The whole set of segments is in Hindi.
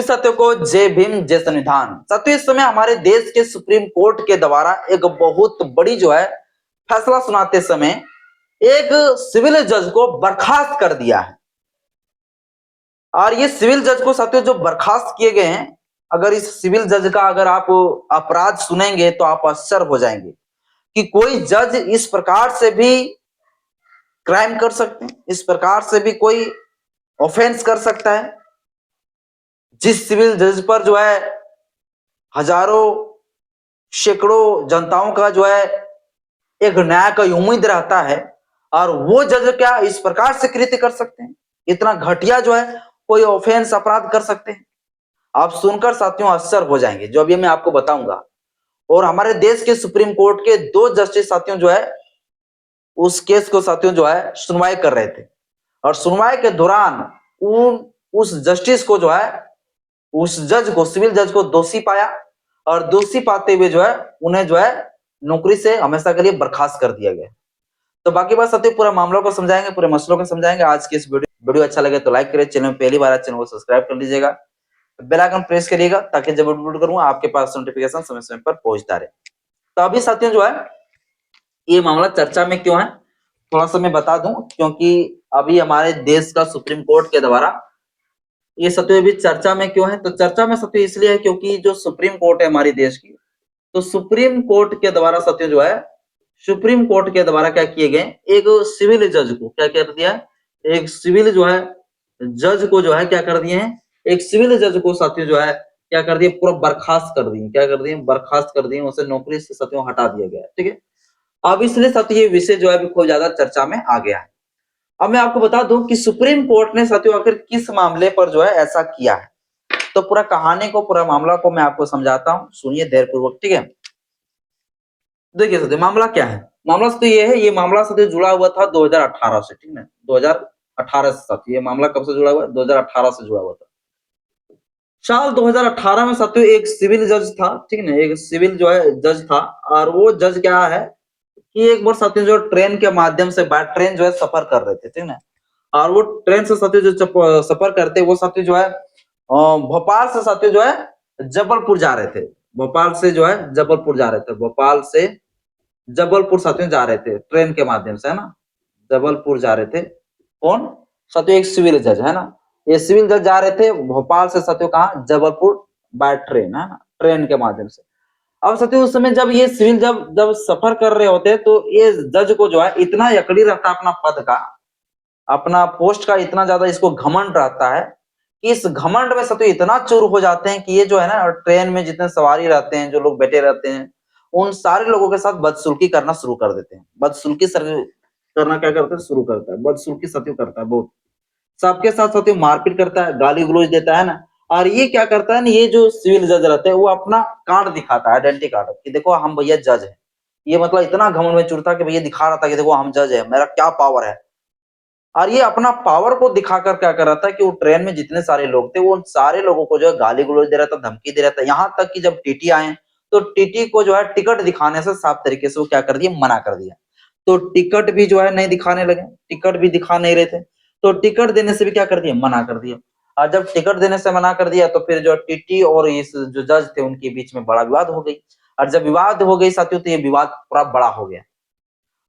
साथियों को जय भीम जय संविधान। साथियों इस समय हमारे देश के सुप्रीम कोर्ट के द्वारा एक बहुत बड़ी फैसला सुनाते समय एक सिविल जज को बर्खास्त कर दिया है। और ये सिविल जज को साथियों जो बर्खास्त किए गए हैं, अगर इस सिविल जज का अगर आप अपराध सुनेंगे तो आप आश्चर्य हो जाएंगे कि कोई जज इस प्रकार से भी क्राइम कर सकते हैं, इस प्रकार से भी कोई ऑफेंस कर सकता है। जिस सिविल जज पर हजारों सैकड़ों जनताओं का एक न्याय का उम्मीद रहता है, और वो जज क्या इस प्रकार से कृत्य कर सकते हैं, इतना घटिया कोई ऑफेंस अपराध कर सकते हैं। आप सुनकर साथियों आश्चर्य हो जाएंगे जो अभी मैं आपको बताऊंगा। और हमारे देश के सुप्रीम कोर्ट के 2 जस्टिस साथियों उस केस को साथियों सुनवाई कर रहे थे, और सुनवाई के दौरान उस जस्टिस को उस जज को, सिविल जज को दोषी पाया, और दोषी पाते हुए उन्हें नौकरी से हमेशा के लिए बर्खास्त कर दिया गया। तो बाकी बात साथियों पूरा मामलों को समझाएंगे, पूरे मसलों को समझाएंगे आज की इस वीडियो अच्छा लगे तो लाइक करें, चैनल में पहली बार चैनल को सब्सक्राइब कर लीजिएगा, बेल आइकन प्रेस करिएगा ताकि जब अपलोड करूंगा आपके पास नोटिफिकेशन समय समय पर पहुंचता रहे। तो अभी साथियों ये मामला चर्चा में क्यों है थोड़ा सा मैं बता दूं, क्योंकि अभी हमारे देश का सुप्रीम कोर्ट के द्वारा ये साथियों भी चर्चा में क्यों है। तो चर्चा में साथियों इसलिए है क्योंकि जो सुप्रीम कोर्ट है हमारी देश की, तो सुप्रीम कोर्ट के द्वारा साथियों सुप्रीम कोर्ट के द्वारा क्या किए गए, एक सिविल जज को क्या कर दिया, एक सिविल जज को क्या कर दिए हैं, एक सिविल जज को साथियों क्या कर दिए, पूरा बर्खास्त कर दिए, क्या कर दिए, बर्खास्त कर दिए, उसे नौकरी से साथियों हटा दिया गया। ठीक है, अब इसलिए साथियों ये विषय बहुत ज्यादा चर्चा में आ गया है। अब मैं आपको बता दूं कि सुप्रीम कोर्ट ने साथियों आखिर किस मामले पर ऐसा किया है। तो पूरा कहानी को, पूरा मामला को मैं आपको समझाता हूं, सुनिए धैर्यपूर्वक। ठीक है, देखिए साथियों मामला क्या है। मामला तो ये है, ये मामला साथियों जुड़ा हुआ था 2018 से। ठीक है, 2018 से साथियों ये मामला कब से जुड़ा हुआ है, 2018 से जुड़ा हुआ था। साल 2018 में साथियों एक सिविल जज था, ठीक है ना, एक सिविल जज था, और वो जज क्या है कि एक बार साथियों ट्रेन के माध्यम से बाय ट्रेन सफर कर रहे थे, ठीक है ना, और वो ट्रेन से साथियों सफर करते वो साथियों भोपाल से साथियों जबलपुर जा रहे थे, भोपाल से जबलपुर जा रहे थे, भोपाल से जबलपुर साथियों जा रहे थे ट्रेन के माध्यम से, है ना, जबलपुर जा रहे थे। कौन साथियों, एक सिविल जज, है ना, ये सिविल जज जा रहे थे भोपाल से साथियों कहा, जबलपुर बाय ट्रेन, है ना, ट्रेन के माध्यम से। अब साथियों उस समय जब ये सिविल जब सफर कर रहे होते तो ये जज को इतना यकड़ी रहता अपना पद का, अपना पोस्ट का, इतना ज्यादा इसको घमंड रहता है कि इस घमंड में साथियों इतना चूर हो जाते हैं कि ये है ना, ट्रेन में जितने सवारी रहते हैं, जो लोग बैठे रहते हैं, उन सारे लोगों के साथ बदसलूकी करना शुरू कर देते हैं। बदसलूकी करना क्या करते हैं, शुरू करता है, बदसलूकी साथियों करता है, बहुत सबके साथ साथियों मारपीट करता है, गाली गलौज देता है ना। और ये क्या करता है ना, ये जो सिविल जज रहते हैं वो अपना कार्ड दिखाता है, आइडेंटिटी कार्ड, कि देखो हम भैया जज है। ये मतलब इतना घमंड में चुरता कि भैया दिखा रहा था कि देखो हम जज है, मेरा क्या पावर है। और ये अपना पावर को दिखाकर क्या कर रहा था कि वो ट्रेन में जितने सारे लोग थे, वो उन सारे लोगों को गाली गलौज दे रहा था, धमकी दे रहा था। यहाँ तक कि जब टीटी आए तो टीटी को टिकट दिखाने से साफ तरीके से वो क्या कर दिया, मना कर दिया। तो टिकट भी नहीं दिखाने लगे, टिकट भी दिखा नहीं रहे थे, तो टिकट देने से भी क्या कर दिया, मना कर दिया। और जब टिकट देने से मना कर दिया तो फिर टीटी और इस जो जज थे उनके बीच में बड़ा विवाद हो गई। और जब विवाद हो गई साथियों तो ये विवाद पूरा बड़ा हो गया।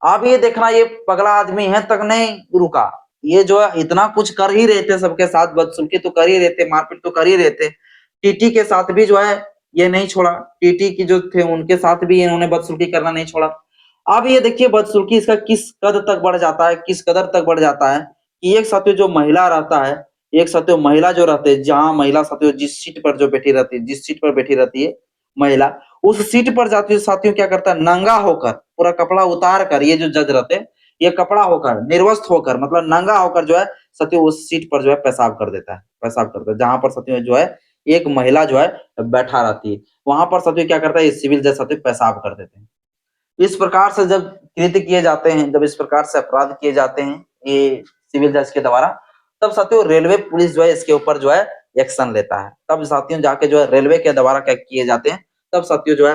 अब ये देखना, ये पगला आदमी है तक नहीं रुका, ये इतना कुछ कर ही रहे थे, सबके साथ बदसलूकी तो कर ही रहे थे, मारपीट तो कर ही रहे थे, टीटी के साथ भी ये नहीं छोड़ा, टीटी की जो थे उनके साथ भी इन्होंने बदसलूकी करना नहीं छोड़ा। अब ये देखिए बदसलूकी इसका किस कदर तक बढ़ जाता है, किस कदर तक बढ़ जाता है कि एक साथियों जो महिला रहता है, एक साथियों महिला जो रहते हैं, जहां महिला साथियों जिस सीट पर जो बैठी रहती है, जिस सीट पर बैठी रहती है महिला, उस सीट पर जाती साथियों क्या करता है, नंगा होकर, पूरा कपड़ा उतार कर, ये जो जज रहते हैं ये कपड़ा होकर, निर्वस्त्र होकर, मतलब नंगा होकर साथियों उस सीट पर पेशाब कर देता है, पेशाब करता है, जहां पर साथियों एक महिला बैठा रहती है, वहां पर साथियों क्या करता है, ये सिविल जज साथियों पेशाब कर देते हैं। इस प्रकार से जब कृत्य किए जाते हैं, जब इस प्रकार से अपराध किए जाते हैं ये सिविल जज के द्वारा, तब साथियों रेलवे पुलिस इसके ऊपर एक्शन लेता है। तब साथियों जाके रेलवे के द्वारा क्या किए जाते हैं, तब साथियों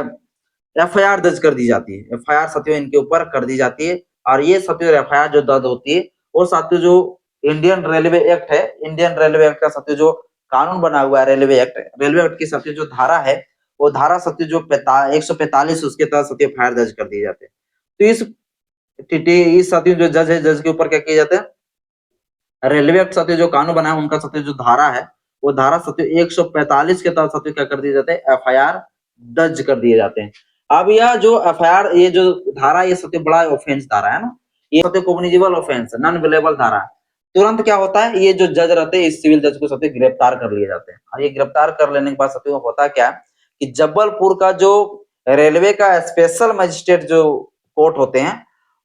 एफआईआर दर्ज कर दी जाती है, एफआईआर साथियों इनके ऊपर कर दी जाती है। और ये साथियों एफआईआर जो दर्ज होती है वो साथियों जो इंडियन रेलवे एक्ट है, इंडियन रेलवे एक्ट का साथियों जो कानून बना हुआ है रेलवे एक्ट की साथियों जो धारा है, वो धारा साथियों जो 145 उसके तहत साथियों एफआईआर दर्ज कर दिए जाते हैं। तो इस साथियों जो जज है, जज के ऊपर क्या किया जाता है, रेलवे एक्ट साथियों जो कानून बना है उनका साथियों जो धारा है, वो धारा साथियों 145 के तहत साथियों क्या कर दिए जाते हैं, एफआईआर दर्ज कर दिए जाते हैं। अब यह जो एफआईआर, ये जो धारा, ये साथियों बड़ा ऑफेंस धारा है ना, ये साथियों कॉग्निजेबल ऑफेंस है, नॉन अवेलेबल धारा है। तुरंत क्या होता है, ये जो जज रहते हैं इस सिविल जज को साथियों गिरफ्तार कर लिए जाते हैं। और ये गिरफ्तार कर लेने के बाद साथियों होता क्या है कि जबलपुर का जो रेलवे का स्पेशल मजिस्ट्रेट जो कोर्ट होते हैं,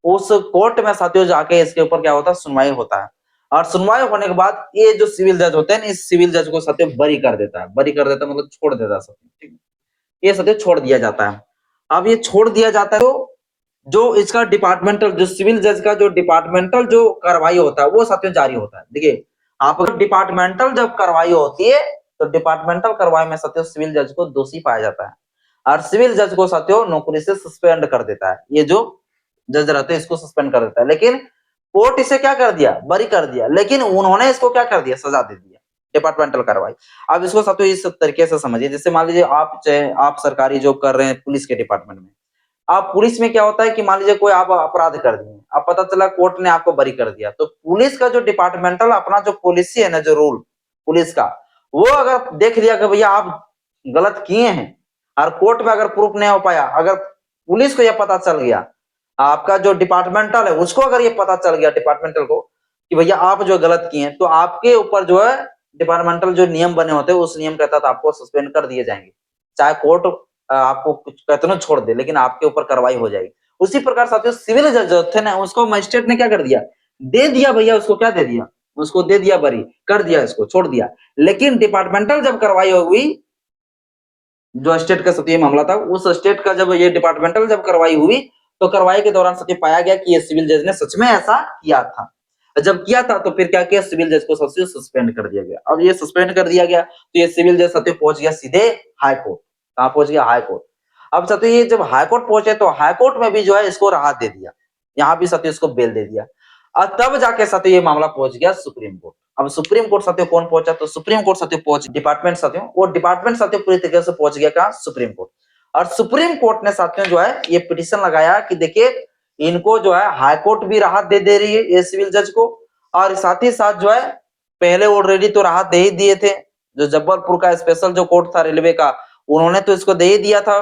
उस कोर्ट में साथियों जाके इसके ऊपर क्या होता है, सुनवाई होता है। और सुनवाई होने के बाद ये जो सिविल जज होते हैं, इस सिविल जज को साथियों बरी कर देता है। बरी कर देता है मतलब छोड़ देता है साथियों, ठीक है? ये साथियों छोड़ दिया जाता है। अब ये छोड़ दिया जाता है तो जो इसका डिपार्टमेंटल, जो सिविल जज का जो डिपार्टमेंटल जो कार्रवाई होता है वो साथियों जारी होता है। देखिए, आप डिपार्टमेंटल जब कार्रवाई होती है तो डिपार्टमेंटल कार्रवाई में साथियों सिविल जज को दोषी पाया जाता है और सिविल जज को साथियों नौकरी से सस्पेंड कर देता है। ये जो जज रहते हैं इसको सस्पेंड कर देता है, लेकिन कोर्ट इसे क्या कर दिया, बरी कर दिया, लेकिन उन्होंने इसको क्या कर दिया, सजा दे दिया, डिपार्टमेंटल कार्रवाई। अब इसको साथियों इस तरीके से समझिए, जैसे मान लीजिए आप सरकारी जॉब कर रहे हैं पुलिस के डिपार्टमेंट में। आप पुलिस में क्या होता है कि मान लीजिए कोई आप अपराध कर दिए, अब पता चला कोर्ट ने आपको बरी कर दिया, तो पुलिस का जो डिपार्टमेंटल अपना जो पॉलिसी है ना, जो रूल पुलिस का, वो अगर देख लिया कि भैया आप गलत किए हैं और कोर्ट में अगर प्रूफ नहीं हो पाया, अगर पुलिस को यह पता चल गया, आपका जो डिपार्टमेंटल है उसको अगर ये पता चल गया डिपार्टमेंटल को कि भैया आप जो गलत किए हैं, तो आपके ऊपर जो है डिपार्टमेंटल जो नियम बने होते हैं उस नियम के तहत आपको सस्पेंड कर दिए जाएंगे। चाहे कोर्ट आपको कुछ कहते ना छोड़ दे, लेकिन आपके ऊपर कार्रवाई हो जाएगी। उसी प्रकार साथियों सिविल जज थे ना, उसको मजिस्ट्रेट ने क्या कर दिया, दे दिया भैया, उसको क्या दे दिया, उसको दे दिया बरी कर दिया, इसको छोड़ दिया। लेकिन डिपार्टमेंटल जब कार्रवाई हुई, जो स्टेट का सत्य मामला था, उस स्टेट का जब ये डिपार्टमेंटल जब कार्रवाई हुई, तो कार्रवाई के दौरान सत्य पाया गया कि ये सिविल जज ने सच में ऐसा किया था। जब किया था तो फिर क्या किया, सिविल जज को सत्य सस्पेंड कर दिया गया। अब ये सस्पेंड कर दिया गया तो ये सिविल जज सत्य पहुंच गया सीधे हाई कोर्ट। कहां पहुंच गया, हाई कोर्ट। अब सत्य ये जब हाई कोर्ट पहुंचे तो हाई कोर्ट में भी जो है इसको राहत दे दिया, यहाँ भी सत्य इसको बेल दे दिया। और तब जाके सत्य ये मामला पहुंच गया सुप्रीम कोर्ट। अब सुप्रीम कोर्ट सत्य कौन पहुंचा, तो सुप्रीम कोर्ट सत्य पहुंच डिपार्टमेंट सत्य, वो डिपार्टमेंट सत्य पूरी तरीके से पहुंच गया कहा, सुप्रीम कोर्ट। और सुप्रीम कोर्ट ने साथियों जो है ये पिटीशन लगाया कि देखिए इनको जो है हाई कोर्ट भी राहत दे रही है ये सिविल जज को, और साथ ही साथ जो है पहले ऑलरेडी तो राहत दे ही दिए थे, जो जबलपुर का स्पेशल जो कोर्ट था रेलवे का, उन्होंने तो इसको दे ही दिया था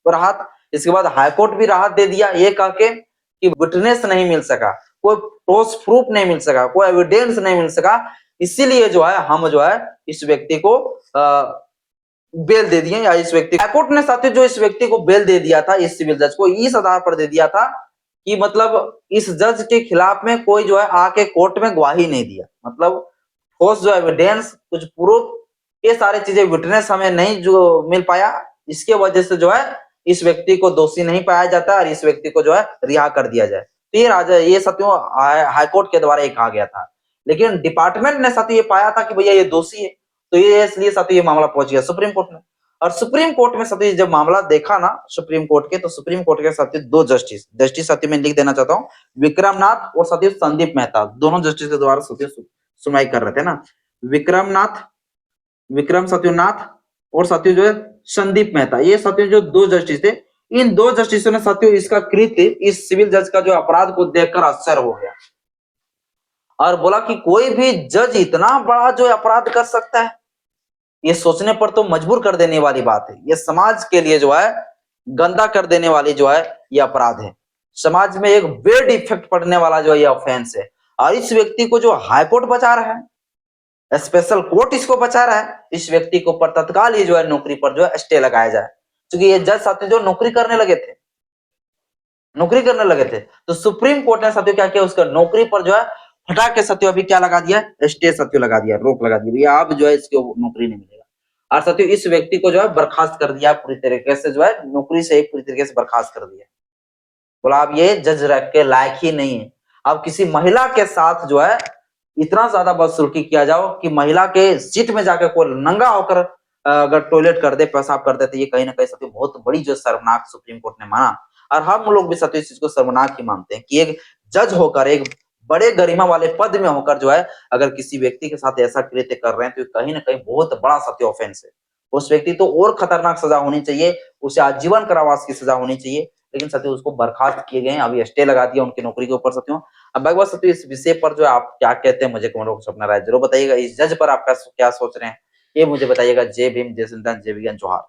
राहत। इसके बाद हाई कोर्ट भी राहत दे दिया, ये कह के कि विटनेस नहीं मिल सका, कोई ठोस प्रूफ नहीं मिल सका, कोई एविडेंस नहीं मिल सका, इसीलिए जो है हम जो है इस व्यक्ति को बेल दे दिए, या इस व्यक्ति हाईकोर्ट ने साथियों जो इस व्यक्ति को बेल दे दिया था, इस सिविल जज को इस आधार पर दे दिया था कि मतलब इस जज के खिलाफ में कोई जो है आके कोर्ट में गवाही नहीं दिया, मतलब ठोस जो एविडेंस, कुछ प्रूफ, ये सारी चीजें विटनेस हमें नहीं जो मिल पाया, इसके वजह से जो है इस व्यक्ति को दोषी नहीं पाया जाता और इस व्यक्ति को जो है रिहा कर दिया जाए। तो ये सत्यों हाईकोर्ट के द्वारा कहा गया था, लेकिन डिपार्टमेंट ने साथियों ये पाया था कि भैया ये दोषी है, तो ये इसलिए साथियों ये मामला पहुंच गया सुप्रीम कोर्ट में। और सुप्रीम कोर्ट में साथियों जब मामला देखा ना सुप्रीम कोर्ट के, तो सुप्रीम कोर्ट के साथियों दो जस्टिस साथियों में लिख देना चाहता हूँ, विक्रमनाथ और साथियों संदीप मेहता, दोनों जस्टिस के द्वारा साथियों सुनवाई कर रहे थे ना, विक्रम सत्यनाथ और साथियों जो है संदीप मेहता, ये साथियों जो दो जस्टिस थे, इन दो जस्टिसों ने साथियों इसका कृत्य, इस सिविल जज का जो अपराध को देखकर आश्चर्य हो गया और बोला कि कोई भी जज इतना बड़ा जो अपराध कर सकता है, ये सोचने पर तो मजबूर कर देने वाली बात है। ये समाज के लिए जो है गंदा कर देने वाली जो है ये अपराध है, समाज में एक बैड इफेक्ट पड़ने वाला जो है ये ऑफेंस है। और इस व्यक्ति को जो हाईकोर्ट बचा रहा है, स्पेशल कोर्ट इसको बचा रहा है, इस व्यक्ति को पर तत्काल ये जो है नौकरी पर जो है स्टे लगाया जाए, क्योंकि ये जज साथियों जो नौकरी करने लगे थे, तो सुप्रीम कोर्ट ने साथियों क्या किया, उसका नौकरी पर जो है हटा के साथियों अभी क्या लगा दिया, स्टे साथियों लगा दिया, रोक लगा दी, भैया अब जो है इसको नौकरी नहीं मिलेगा। और साथियों इस व्यक्ति को जो है बर्खास्त कर दिया, पूरी तरीके से जो है नौकरी से पूरी तरीके से बर्खास्त कर दिया, बोला अब ये जज रख के लायक ही नहीं है। अब किसी महिला के साथ जो है इतना ज्यादा बदसलूकी किया जाओ कि महिला के सीट में जाकर कोई नंगा होकर अगर टॉयलेट कर दे, पेशाब कर दे, तो ये कहीं ना कहीं साथियों बहुत बड़ी जो शर्मनाक सुप्रीम कोर्ट ने माना। और हम लोग भी साथियों इस चीज को शर्मनाक ही मानते हैं कि एक जज होकर, एक बड़े गरिमा वाले पद में होकर जो है अगर किसी व्यक्ति के साथ ऐसा कृत्य कर रहे हैं तो कहीं न कहीं बहुत बड़ा सत्य ऑफेंस है। उस व्यक्ति तो और खतरनाक सज़ा होनी चाहिए, उसे आजीवन कारावास की सज़ा होनी चाहिए, लेकिन साथियों उसको बर्खास्त किए गए हैं, अभी स्टे लगा दिया उनकी नौकरी के ऊपर साथियों। अब बाकी बात साथियों इस विषय पर जो है आप क्या कहते हैं मुझे कमेंट बॉक्स में अपना राय ज़रूर बताइएगा। इस जज पर आप क्या सोच रहे हैं? ये मुझे बताइएगा। जय भीम, जय संविधान, जय विज्ञान, जोहार।